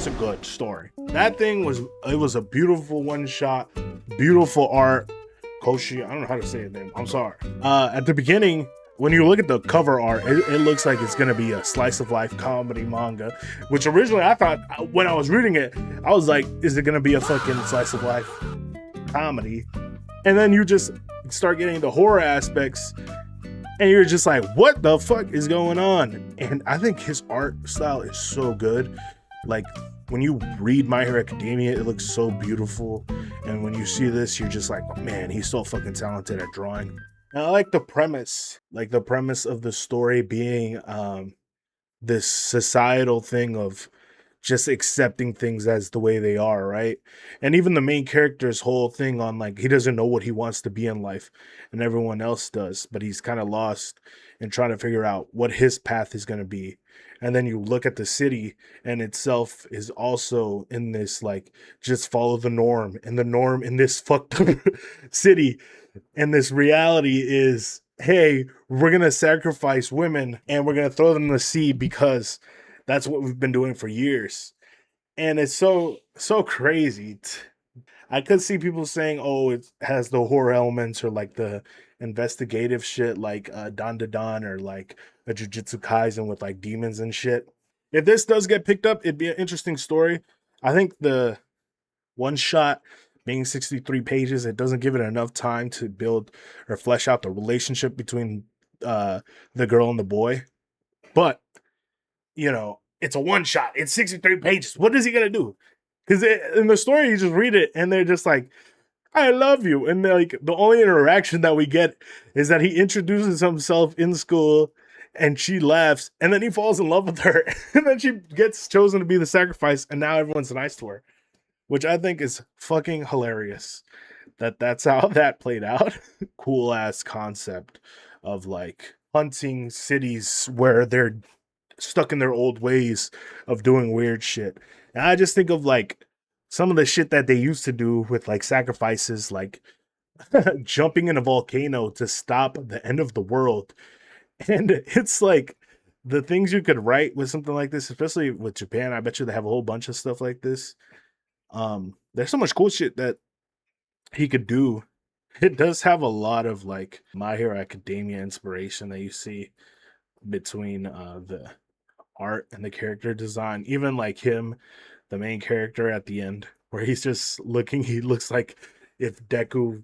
that's a good story. That thing was a beautiful one shot, beautiful art. Koshi, I don't know how to say his name. I'm sorry. At the beginning, when you look at the cover art, it looks like it's gonna be a slice of life comedy manga. Which originally I thought when I was reading it, I was like, is it gonna be a fucking slice of life comedy? And then you just start getting the horror aspects, and you're just like, what the fuck is going on? And I think his art style is so good. Like, when you read My Hero Academia, it looks so beautiful. And when you see this, you're just like, oh, man, he's so fucking talented at drawing. And I like the premise, of the story being this societal thing of just accepting things as the way they are, right? And even the main character's whole thing on like he doesn't know what he wants to be in life and everyone else does, but he's kind of lost and trying to figure out what his path is going to be. And then you look at the city and itself is also in this like just follow the norm, and the norm in this fucked up city and this reality is, hey, we're going to sacrifice women and we're going to throw them in the sea because that's what we've been doing for years. And it's so crazy. I could see people saying, oh, it has the horror elements or like the investigative shit like Don Da Don or like a Jujutsu Kaisen with like demons and shit. If this does get picked up, it'd be an interesting story. I think the one shot being 63 pages, it doesn't give it enough time to build or flesh out the relationship between the girl and the boy. But you know, it's a one shot. It's 63 pages. What is he gonna do? Because in the story, you just read it and they're just like, "I love you," and like the only interaction that we get is that he introduces himself in school, and she laughs, and then he falls in love with her, and then she gets chosen to be the sacrifice, and now everyone's nice to her, which I think is fucking hilarious. That's how that played out. Cool ass concept of like hunting cities where they're stuck in their old ways of doing weird shit. And I just think of like some of the shit that they used to do with like sacrifices, like jumping in a volcano to stop the end of the world. And it's like the things you could write with something like this, especially with Japan. I bet you they have a whole bunch of stuff like this. There's so much cool shit that he could do. It does have a lot of like My Hero Academia inspiration that you see between the art and the character design. Even like him, the main character at the end, where he's just looking, he looks like if Deku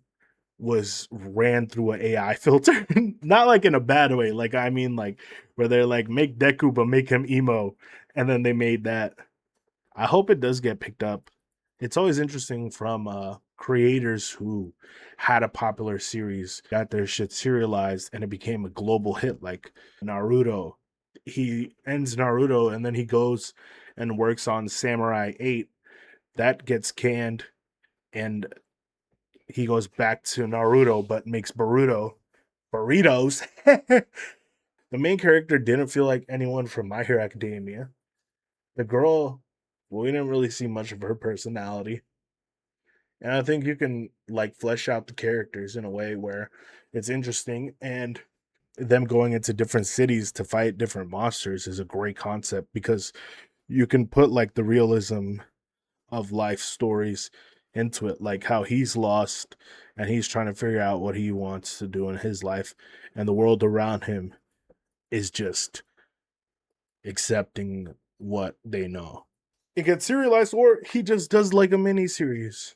was ran through an AI filter. Not like in a bad way. Like I mean like where they're like make Deku but make him emo. And then they made that. I hope it does get picked up. It's always interesting from creators who had a popular series, got their shit serialized, and it became a global hit, like Naruto. He ends Naruto and then he goes and works on Samurai 8. That gets canned, and he goes back to Naruto but makes burritos. The main character didn't feel like anyone from My Hero Academia. The girl, well, we didn't really see much of her personality. And I think you can like flesh out the characters in a way where it's interesting, and them going into different cities to fight different monsters is a great concept because you can put like the realism of life stories into it, like how he's lost and he's trying to figure out what he wants to do in his life, and the world around him is just accepting what they know. It gets serialized, or he just does like a mini series.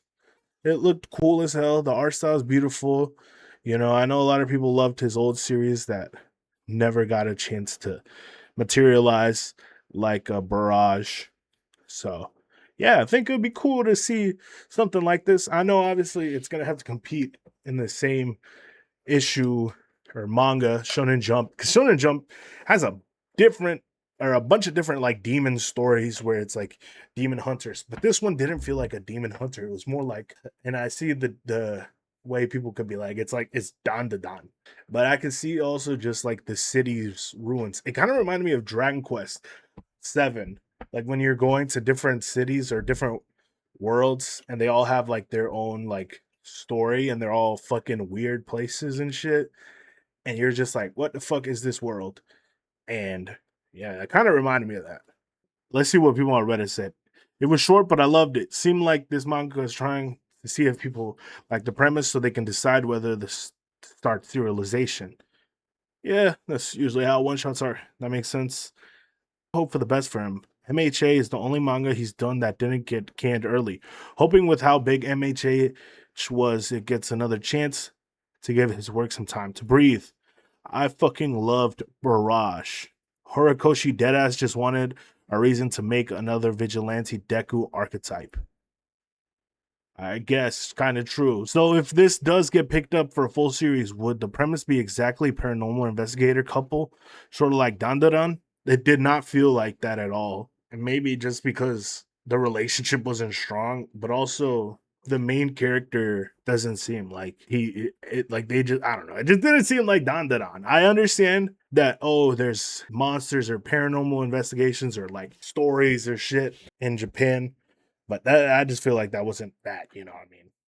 It looked cool as hell. The art style is beautiful. You know, I know a lot of people loved his old series that never got a chance to materialize, like a Barrage. So, yeah, I think it would be cool to see something like this. I know obviously it's going to have to compete in the same issue or manga, Shonen Jump, because Shonen Jump has a different or a bunch of different like demon stories where it's like demon hunters, but this one didn't feel like a demon hunter. It was more like, and I see the way people could be like, it's Don to Don, but I could see also just like the city's ruins. It kind of reminded me of Dragon Quest 7, like when you're going to different cities or different worlds, and they all have like their own like story, and they're all fucking weird places and shit, and you're just like, what the fuck is this world? And yeah, it kind of reminded me of that. Let's see what people on Reddit said. It was short, but I loved it. Seemed like this manga is trying to see if people like the premise so they can decide whether to start serialization. Yeah, that's usually how one shots are. That makes sense. Hope for the best for him. MHA is the only manga he's done that didn't get canned early. Hoping with how big MHA was, it gets another chance to give his work some time to breathe. I fucking loved Barrage. Horikoshi deadass just wanted a reason to make another vigilante Deku archetype. I guess kind of true. So if this does get picked up for a full series, would the premise be exactly paranormal investigator couple, sort of like Dandadan? It did not feel like that at all. And maybe just because the relationship wasn't strong, but also the main character doesn't seem like like they just, I don't know. It just didn't seem like Dandadan. I understand that, oh, there's monsters or paranormal investigations or like stories or shit in Japan, but that I just feel like that wasn't that, you know what I mean?